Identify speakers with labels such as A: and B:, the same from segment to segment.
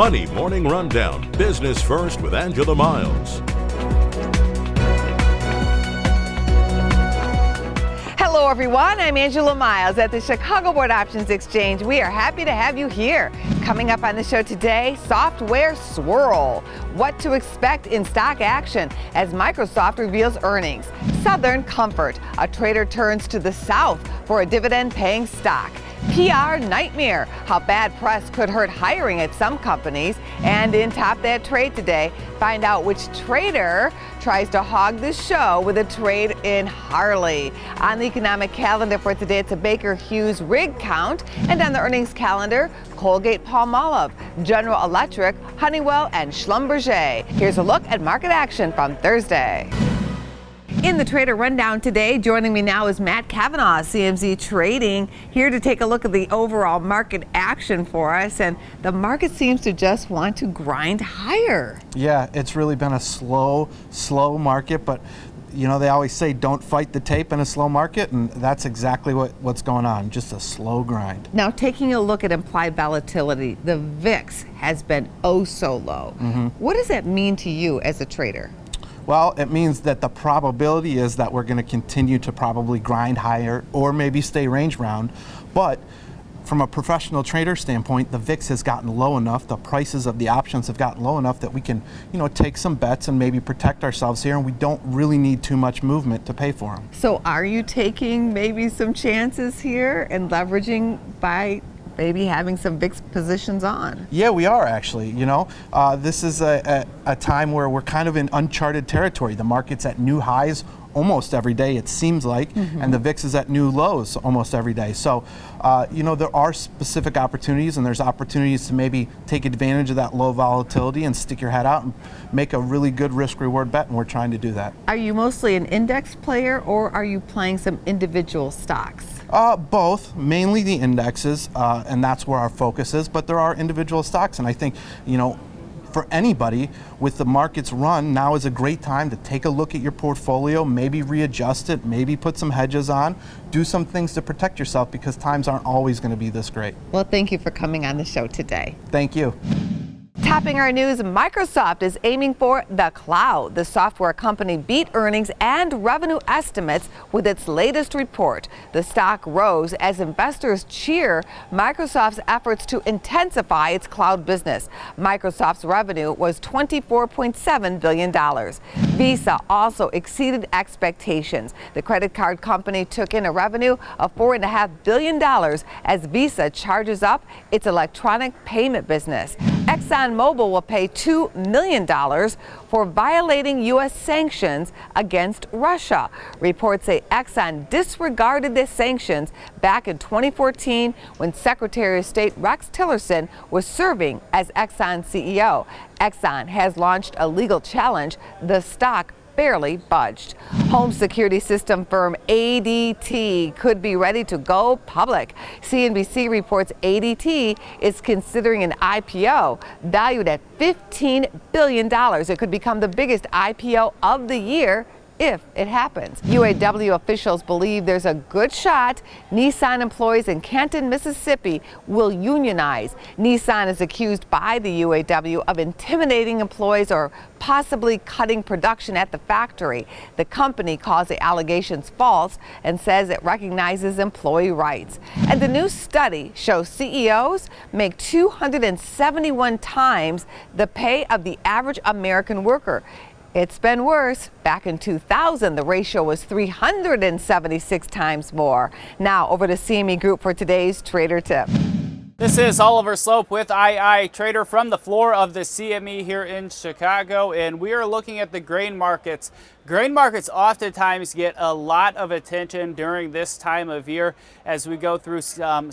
A: Money Morning Rundown, Business First with Angela Miles.
B: Hello everyone, I'm Angela Miles at the Chicago Board Options Exchange. We are happy to have you here. Coming up on the show today, software swirl. What to expect in stock action as Microsoft reveals earnings. Southern Comfort, a trader turns to the South for a dividend-paying stock. PR nightmare, how bad press could hurt hiring at some companies. And in Top That Trade today, find out which trader tries to hog the show with a trade in Harley. On the economic calendar for today, it's a Baker Hughes rig count. And on the earnings calendar, Colgate-Palmolive, General Electric, Honeywell, and Schlumberger. Here's a look at market action from Thursday. In the Trader Rundown today, joining me now is Matt Kavanaugh, CMZ Trading, here to take a look at the overall market action for us. And the market seems to just want to grind higher.
C: Yeah, it's really been a slow market, but you know, they always say don't fight the tape in a slow market, and that's exactly what's going on, just a slow grind.
B: Now, taking a look at implied volatility, the VIX has been oh so low. What does that mean to you as a trader?
C: Well, it means that the probability is that we're going to continue to probably grind higher or maybe stay range bound. But from a professional trader standpoint, the VIX has gotten low enough, the prices of the options have gotten low enough that we can, take some bets and maybe protect ourselves here, and we don't really need too much movement to pay for them.
B: So are you taking maybe some chances here and leveraging by maybe having some VIX positions on?
C: Yeah, we are actually. This is a time where we're kind of in uncharted territory. The market's at new highs almost every day, it seems like, and the VIX is at new lows almost every day. So, there are specific opportunities, and there's opportunities to maybe take advantage of that low volatility and stick your head out and make a really good risk-reward bet, and we're trying to do that.
B: Are you mostly an index player, or are you playing some individual stocks?
C: Both, mainly the indexes, and that's where our focus is, but there are individual stocks, and I think, for anybody with the markets run, now is a great time to take a look at your portfolio, maybe readjust it, maybe put some hedges on, do some things to protect yourself, because times aren't always going to be this great.
B: Well, thank you for coming on the show today.
C: Thank you.
B: Topping our news, Microsoft is aiming for the cloud. The software company beat earnings and revenue estimates with its latest report. The stock rose as investors cheer Microsoft's efforts to intensify its cloud business. Microsoft's revenue was $24.7 billion. Visa also exceeded expectations. The credit card company took in a revenue of $4.5 billion as Visa charges up its electronic payment business. ExxonMobil will pay $2 million for violating U.S. sanctions against Russia. Reports say Exxon disregarded the sanctions back in 2014 when Secretary of State Rex Tillerson was serving as Exxon CEO. Exxon has launched a legal challenge. The stock barely budged. Home security system firm ADT could be ready to go public. CNBC reports ADT is considering an IPO valued at $15 billion. It could become the biggest IPO of the year if it happens. UAW officials believe there's a good shot Nissan employees in Canton, Mississippi will unionize. Nissan is accused by the UAW of intimidating employees or possibly cutting production at the factory. The company calls the allegations false and says it recognizes employee rights. And the new study shows CEOs make 271 times the pay of the average American worker. It's been worse. Back in 2000, the ratio was 376 times more. Now over to CME Group for today's Trader Tip.
D: This is Oliver Slope with II Trader from the floor of the CME here in Chicago, and we are looking at the grain markets. Grain markets oftentimes get a lot of attention during this time of year as we go through some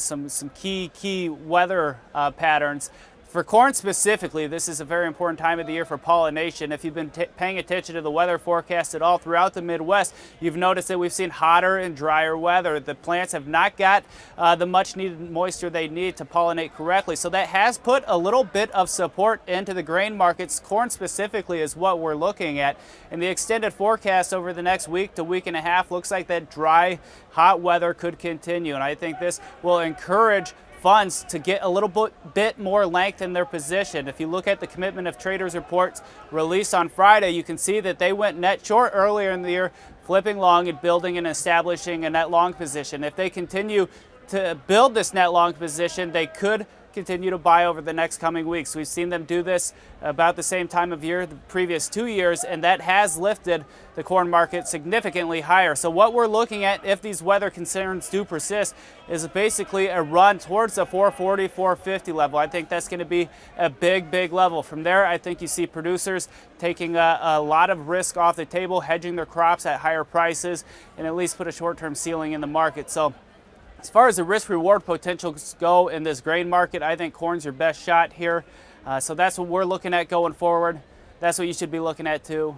D: key weather patterns. For corn specifically, this is a very important time of the year for pollination. If you've been paying attention to the weather forecast at all throughout the Midwest, you've noticed that we've seen hotter and drier weather. The plants have not got the much needed moisture they need to pollinate correctly. So that has put a little bit of support into the grain markets. Corn specifically is what we're looking at. And the extended forecast over the next week to week and a half looks like that dry, hot weather could continue. And I think this will encourage funds to get a little bit more length in their position. If you look at the commitment of traders reports released on Friday, you can see that they went net short earlier in the year, flipping long and building and establishing a net long position. If they continue to build this net long position, they could continue to buy over the next coming weeks. We've seen them do this about the same time of year the previous 2 years, and that has lifted the corn market significantly higher. So what we're looking at, if these weather concerns do persist, is basically a run towards the 440, 450 level. I think that's going to be a big level. From there, I think you see producers taking a lot of risk off the table, hedging their crops at higher prices, and at least put a short-term ceiling in the market. So as far as the risk-reward potentials go in this grain market, I think corn's your best shot here. So that's what we're looking at going forward. That's what you should be looking at too.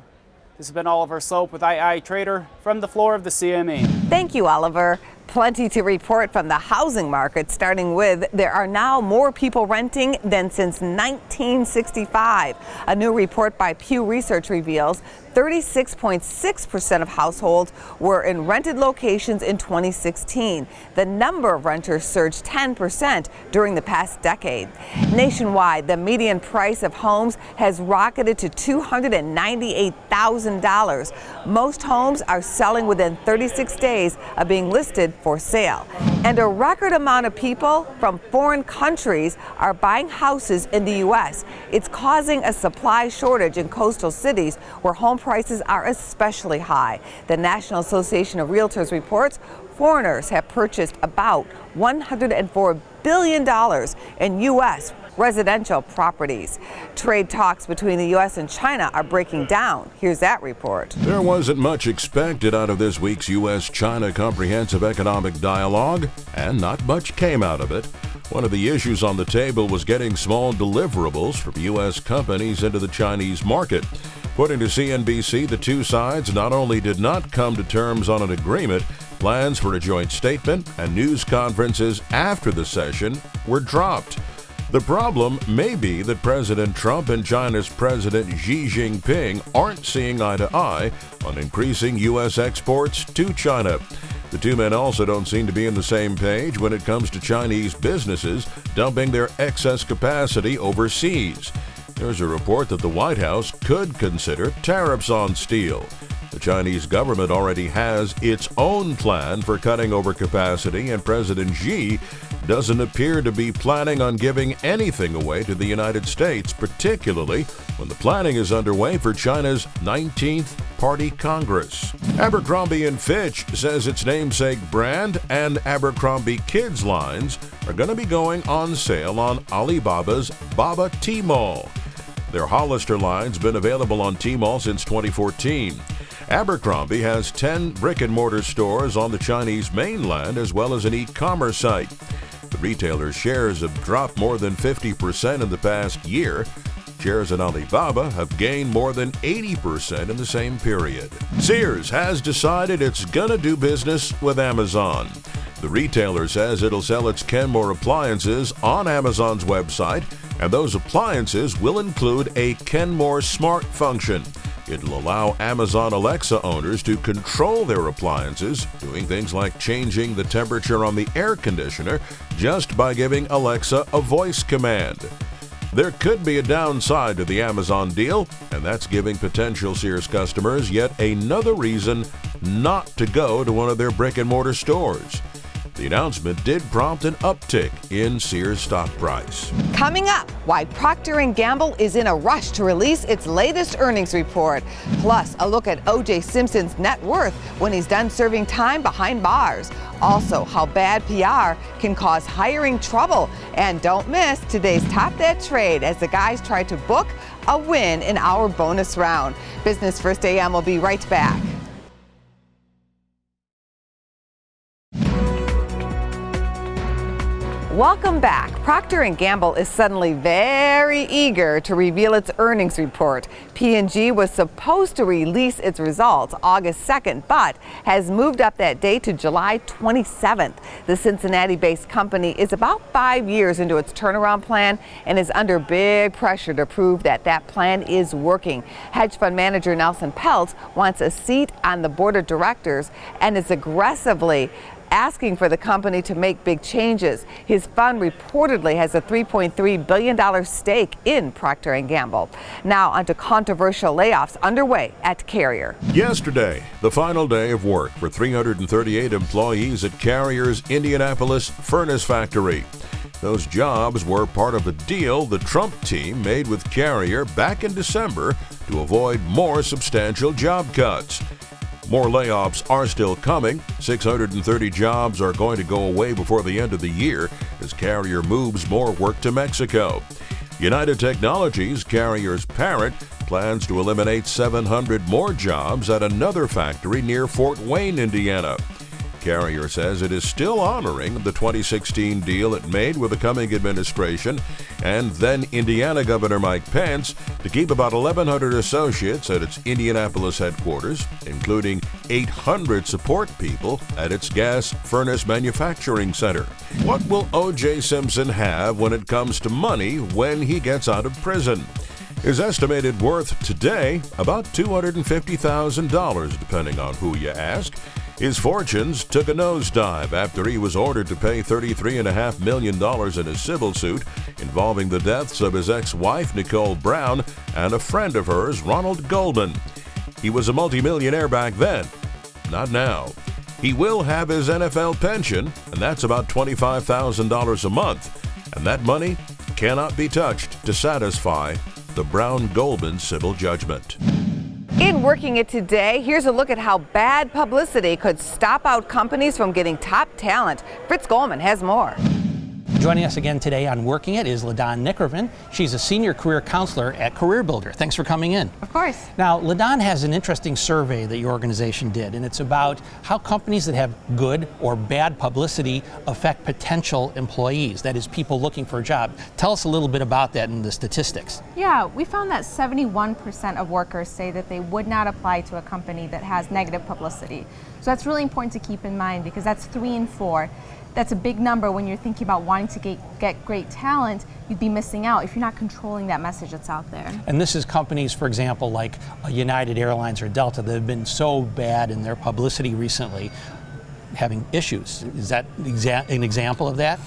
D: This has been Oliver Slope with II Trader from the floor of the CME.
B: Thank you, Oliver. Plenty to report from the housing market, starting with there are now more people renting than since 1965. A new report by Pew Research reveals 36.6% of households were in rented locations in 2016. The number of renters surged 10% during the past decade. Nationwide, the median price of homes has rocketed to $298,000. Most homes are selling within 36 days of being listed for sale. And a record amount of people from foreign countries are buying houses in the U.S. It's causing a supply shortage in coastal cities where home prices are especially high. The National Association of Realtors reports foreigners have purchased about $104 billion in U.S. residential properties. Trade talks between the U.S. and China are breaking down. Here's that report.
A: There wasn't much expected out of this week's U.S.-China Comprehensive Economic Dialogue, and not much came out of it. One of the issues on the table was getting small deliverables from U.S. companies into the Chinese market. According to CNBC, the two sides not only did not come to terms on an agreement, plans for a joint statement and news conferences after the session were dropped. The problem may be that President Trump and China's President Xi Jinping aren't seeing eye to eye on increasing U.S. exports to China. The two men also don't seem to be on the same page when it comes to Chinese businesses dumping their excess capacity overseas. There's a report that the White House could consider tariffs on steel. The Chinese government already has its own plan for cutting overcapacity, and President Xi doesn't appear to be planning on giving anything away to the United States, particularly when the planning is underway for China's 19th Party Congress. Abercrombie & Fitch says its namesake brand and Abercrombie Kids lines are going to be going on sale on Alibaba's Baba Tmall. Their Hollister line's been available on Tmall since 2014. Abercrombie has 10 brick-and-mortar stores on the Chinese mainland as well as an e-commerce site. The retailer's shares have dropped more than 50% in the past year. Shares in Alibaba have gained more than 80% in the same period. Sears has decided it's gonna do business with Amazon. The retailer says it'll sell its Kenmore appliances on Amazon's website, and those appliances will include a Kenmore Smart function. It'll allow Amazon Alexa owners to control their appliances, doing things like changing the temperature on the air conditioner just by giving Alexa a voice command. There could be a downside to the Amazon deal, and that's giving potential Sears customers yet another reason not to go to one of their brick-and-mortar stores. The announcement did prompt an uptick in Sears stock price.
B: Coming up, why Procter & Gamble is in a rush to release its latest earnings report. Plus, a look at O.J. Simpson's net worth when he's done serving time behind bars. Also, how bad PR can cause hiring trouble. And don't miss today's Top That Trade as the guys try to book a win in our bonus round. Business First AM will be right back. Welcome back. Procter & Gamble is suddenly very eager to reveal its earnings report. P&G was supposed to release its results August 2nd, but has moved up that date to July 27th. The Cincinnati-based company is about 5 years into its turnaround plan and is under big pressure to prove that that plan is working. Hedge fund manager Nelson Peltz wants a seat on the board of directors and is aggressively asking for the company to make big changes. His fund reportedly has a $3.3 billion stake in Procter & Gamble. Now onto controversial layoffs underway at Carrier.
A: Yesterday, the final day of work for 338 employees at Carrier's Indianapolis furnace factory. Those jobs were part of a deal the Trump team made with Carrier back in December to avoid more substantial job cuts. More layoffs are still coming. 630 jobs are going to go away before the end of the year as Carrier moves more work to Mexico. United Technologies, Carrier's parent, plans to eliminate 700 more jobs at another factory near Fort Wayne, Indiana. Carrier says it is still honoring the 2016 deal it made with the coming administration and then Indiana Governor Mike Pence to keep about 1,100 associates at its Indianapolis headquarters, including 800 support people at its gas furnace manufacturing center. What will O.J. Simpson have when it comes to money when he gets out of prison? His estimated worth today, about $250,000, depending on who you ask. His fortunes took a nosedive after he was ordered to pay $33.5 million in a civil suit involving the deaths of his ex-wife, Nicole Brown, and a friend of hers, Ronald Golden. He was a multimillionaire back then, not now. He will have his NFL pension, and that's about $25,000 a month, and that money cannot be touched to satisfy the Brown-Goldman civil judgment.
B: In Working It Today, here's a look at how bad publicity could stop out companies from getting top talent. Fritz Goldman has more.
E: Joining us again today on Working It is LaDon Nickervin. She's a senior career counselor at Career Builder. Thanks for coming in.
F: Of course.
E: Now, LaDon has an interesting survey that your organization did, and it's about how companies that have good or bad publicity affect potential employees, that is, people looking for a job. Tell us a little bit about that and the statistics.
F: Yeah, we found that 71% of workers say that they would not apply to a company that has negative publicity. So that's really important to keep in mind because that's 3 in 4. That's a big number when you're thinking about wanting to get great talent. You'd be missing out if you're not controlling that message that's out there.
E: And this is companies, for example, like United Airlines or Delta that have been so bad in their publicity recently, having issues. Is that an example of that?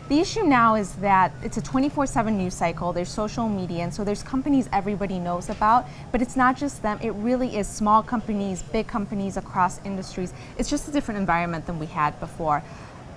F: The issue now is that it's a 24/7 news cycle, there's social media, and so there's companies everybody knows about, but it's not just them, it really is small companies, big companies across industries. It's just a different environment than we had before.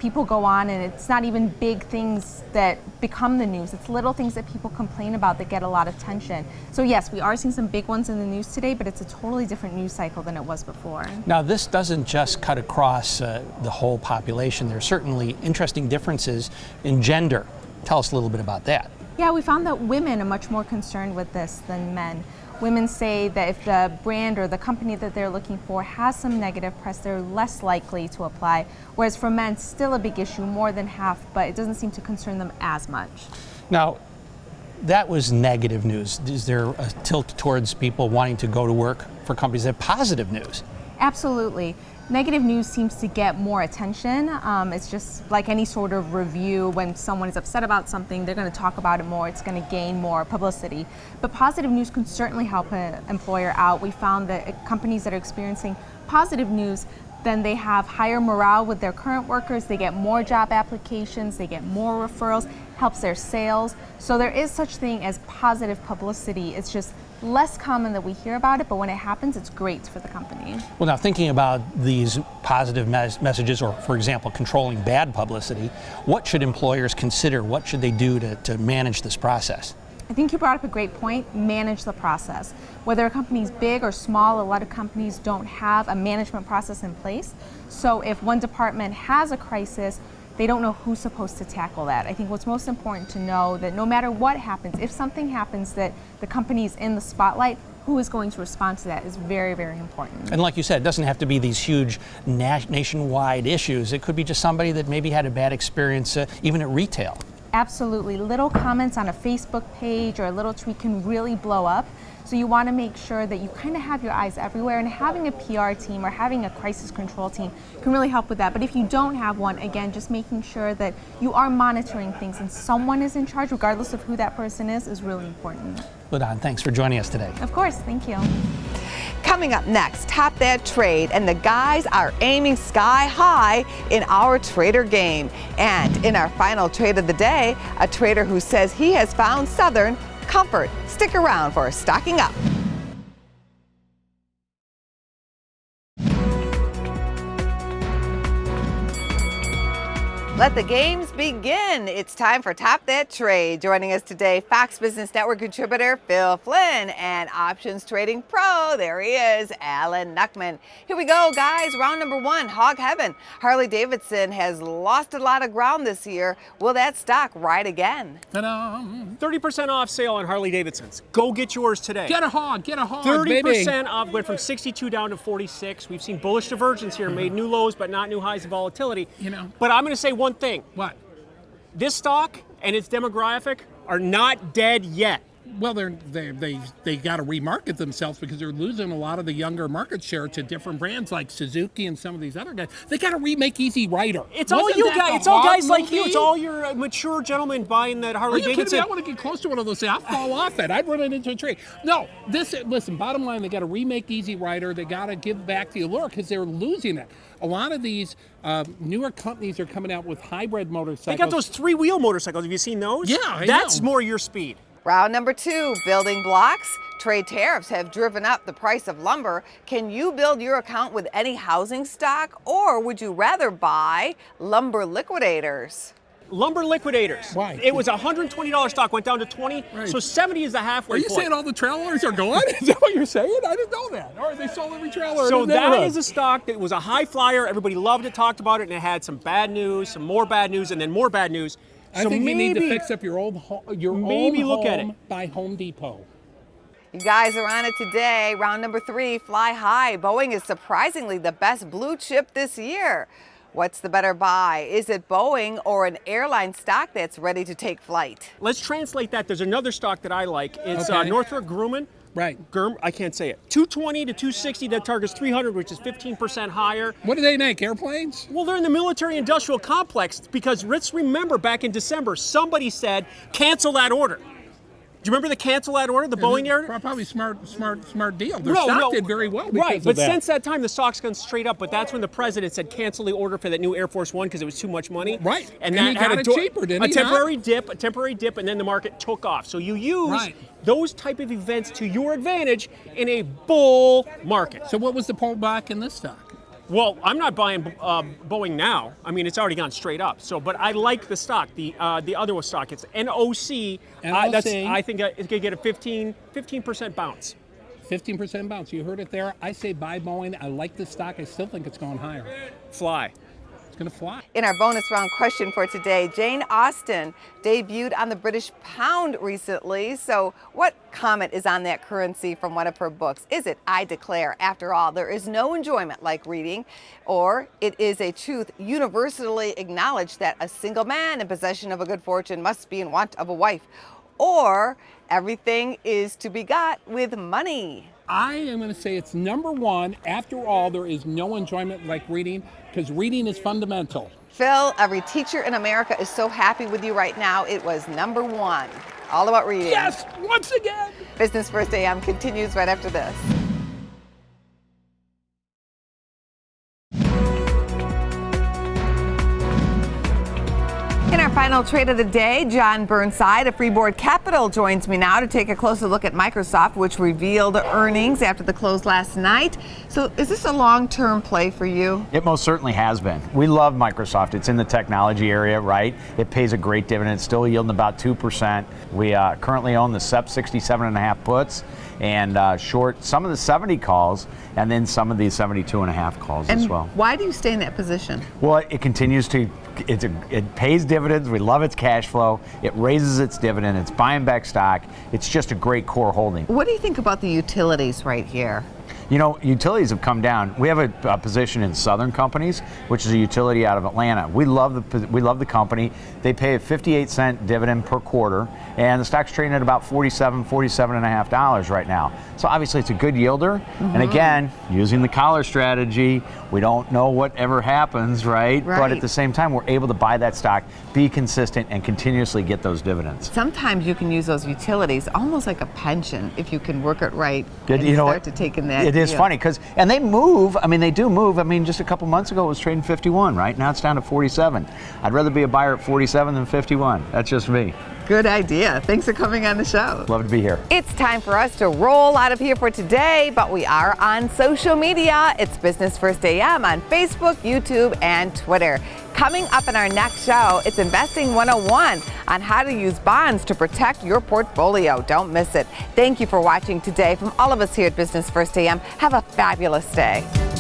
F: People go on and it's not even big things that become the news, it's little things that people complain about that get a lot of attention. So yes, we are seeing some big ones in the news today, but it's a totally different news cycle than it was before.
E: Now this doesn't just cut across the whole population. There are certainly interesting differences in gender. Tell us a little bit about that.
F: Yeah, we found that women are much more concerned with this than men. Women say that if the brand or the company that they're looking for has some negative press, they're less likely to apply. Whereas for men, still a big issue, more than half, but it doesn't seem to concern them as much.
E: Now, that was negative news. Is there a tilt towards people wanting to go to work for companies that have positive news?
F: Absolutely. Negative news seems to get more attention. It's just like any sort of review. When someone is upset about something, they're going to talk about it more. It's going to gain more publicity. But positive news can certainly help an employer out. We found that companies that are experiencing positive news, then they have higher morale with their current workers. They get more job applications. They get more referrals. Helps their sales. So there is such thing as positive publicity. It's just less common that we hear about it, but when it happens, it's great for the company.
E: Well, now thinking about these positive messages, or for example, controlling bad publicity, what should employers consider? What should they do to manage this process?
F: I think you brought up a great point, manage the process. Whether a company's big or small, a lot of companies don't have a management process in place. So if one department has a crisis, they don't know who's supposed to tackle that. I think what's most important to know that no matter what happens, if something happens that the company's in the spotlight, who is going to respond to that is very, very important.
E: And like you said, it doesn't have to be these huge nationwide issues. It could be just somebody that maybe had a bad experience even at retail.
F: Absolutely. Little comments on a Facebook page or a little tweet can really blow up. So you want to make sure that you kind of have your eyes everywhere, and having a PR team or having a crisis control team can really help with that. But if you don't have one, again, just making sure that you are monitoring things and someone is in charge, regardless of who that person is really important.
E: LaDon, thanks for joining us today.
F: Of course, thank you.
B: Coming up next, Top That Trade, and the guys are aiming sky high in our trader game. And in our final trade of the day, a trader who says he has found Southern comfort. Stick around for Stocking Up. Let the games begin. It's time for Top That Trade. Joining us today, Fox Business Network contributor Phil Flynn and options trading pro, there he is, Alan Nuckman. Here we go, guys. Round number one, Hog Heaven. Harley Davidson has lost a lot of ground this year. Will that stock ride again?
G: Ta-da. 30% off sale on Harley Davidsons. Go get yours today.
H: Get a hog,
G: 30% off, went from 62 down to 46. We've seen bullish divergence here, made new lows but not new highs in volatility. But I'm going to say one thing.
H: What?
G: This stock and its demographic are not dead yet.
H: Well, they got to remarket themselves because they're losing a lot of the younger market share to different brands like Suzuki and some of these other guys. They got to remake Easy Rider.
G: It's all you guys. It's all guys like you. It's all your mature gentlemen buying that Harley Davidson.
H: I want to get close to one of those things. I'll fall off it. I'd run it into a tree. No, listen, bottom line, they got to remake Easy Rider. They got to give back the allure because they're losing it. A lot of these newer companies are coming out with hybrid motorcycles.
G: They got those three-wheel motorcycles. Have you seen those?
H: Yeah,
G: That's more your speed.
B: Round number two, building blocks. Trade tariffs have driven up the price of lumber. Can you build your account with any housing stock, or would you rather buy lumber liquidators?
G: Lumber liquidators.
H: Why?
G: It was a $120 stock, went down to 20,
H: right.
G: So 70 is the halfway point.
H: Are you saying all the trailers are going? Is that what you're saying? I didn't know that. Or they sold every trailer.
G: So that is a stock that was a high flyer. Everybody loved it, talked about it, and it had some bad news, some more bad news, and then more bad news.
H: I think you need to fix up your old home.
G: Look at it
H: by Home Depot.
B: You guys are on it today. Round number three, fly high. Boeing is surprisingly the best blue chip this year. What's the better buy? Is it Boeing or an airline stock that's ready to take flight?
G: Let's translate that. There's another stock that I like. It's
H: Okay.
G: Northrop Grumman.
H: Right.
G: I can't say it. 220 to 260, that target's 300, which is 15% higher.
H: What do they make, airplanes?
G: Well, they're in the military industrial complex because let's remember back in December, somebody said, cancel that order. Do you remember the cancel that order, the Boeing order?
H: Probably smart deal. Their stock did very well because
G: right,
H: of
G: but
H: that.
G: since that time, the stock's gone straight up. But that's when the president said cancel the order for that new Air Force One because it was too much money.
H: Right,
G: and
H: he
G: that
H: got
G: had
H: it cheaper, didn't he?
G: A temporary dip, and then the market took off. So you use those type of events to your advantage in a bull market.
H: So what was the pullback in this stock?
G: Well, I'm not buying Boeing now. I mean, it's already gone straight up. So, but I like the stock. The other stock, it's NOC. I think it's gonna get a 15% bounce.
H: 15% bounce. You heard it there. I say buy Boeing. I like the stock. I still think it's going higher.
G: Fly.
H: It's going to fly.
B: In our bonus round question for today, Jane Austen debuted on the British pound recently. So what comment is on that currency from one of her books? Is it, I declare, after all, there is no enjoyment like reading, or it is a truth universally acknowledged that a single man in possession of a good fortune must be in want of a wife, or everything is to be got with money?
H: I am going to say it's number one. After all, there is no enjoyment like reading because reading is fundamental.
B: Phil, every teacher in America is so happy with you right now. It was number one. All about reading.
H: Yes, once again.
B: Business First AM continues right after this. In our final trade of the day, John Burnside of Freeboard Capital joins me now to take a closer look at Microsoft, which revealed earnings after the close last night. So is this a long-term play for you?
I: It most certainly has been. We love Microsoft. It's in the technology area, right? It pays a great dividend, still yielding about 2%. We currently own the SEP 67.5 puts and short some of the 70 calls and then some of the 72.5 calls as well.
B: Why do you stay in that position?
I: Well, it continues to, it pays dividends. We love its cash flow. It raises its dividend. It's buying back stock. It's just a great core holding.
B: What do you think about the utilities right here?
I: You know, utilities have come down. We have a position in Southern Companies, which is a utility out of Atlanta. We love the company. They pay a 58-cent dividend per quarter, and the stock's trading at about $47.5 right now. So obviously it's a good yielder. And again, using the collar strategy, we don't know whatever happens, right? But at the same time, we're able to buy that stock, be consistent, and continuously get those dividends.
B: Sometimes you can use those utilities almost like a pension if you can work it right.
I: Good,
B: and
I: you know
B: start
I: what?
B: to take in that.
I: It is funny and they move. I mean, they do move. I mean, just a couple months ago it was trading 51, right? Now it's down to 47. I'd rather be a buyer at 47 than 51. That's just me.
B: Good idea. Thanks for coming on the show.
I: Love to be here.
B: It's time for us to roll out of here for today, but we are on social media. It's Business First AM on Facebook, YouTube, and Twitter. Coming up in our next show, it's Investing 101 on how to use bonds to protect your portfolio. Don't miss it. Thank you for watching today. From all of us here at Business First AM, have a fabulous day.